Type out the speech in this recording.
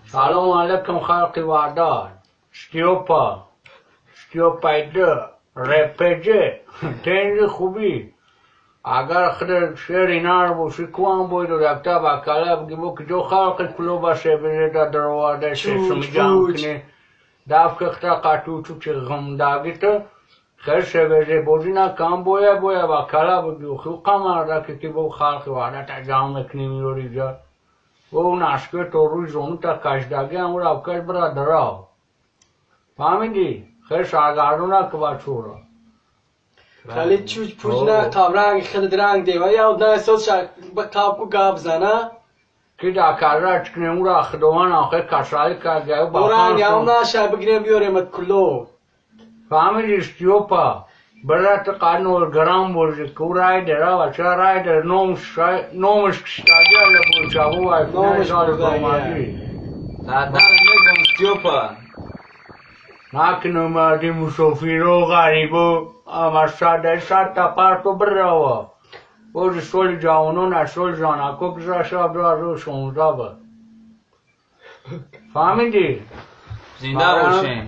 سلام علیکم خلق وعداد شتیوپایده رپجه تنج خوبی اگر خود شعر اینا رو باشی کوان باید و رکتا بکاله بگی بو که جو خلق کلو باشه بزیده در واده شمی جمع کنه دفت اختا قطوچو چه غمداگی تو خیر شویزه بودی نا کام بویا بکاله بگی و خیو قمر دا که بو خلق وعده تا جمع کنی میوری جا و اون عشقه تو روی زونو تا کشداگی هم رو اوکش برا دراو فهمیدی؟ خیلی شاگردونه که بچه را خیلی چوچ پوچنه قاب رنگ خیلی درنگ دیوه یا نه احساس با قاب کو گاب زنه که دا کرده چکنه اون را خدوان آخه کسایی کرده بورنگ یا اون نه شای بگیرم بیاریم ات کلو فهمیدی استیوپا برات قانون گرام بورجی که رای داره و چه رای داره نومش کشتاگی علی بورچاو و افنه شال برمادی سردار نگم استیوپا نکنه مردی مسافر و غریب و اما ساده تا پارتو براوا بوجی سولی جاونو نسول جانا که گذا شاب رو شونزا با فهمیدی؟ زنده باشین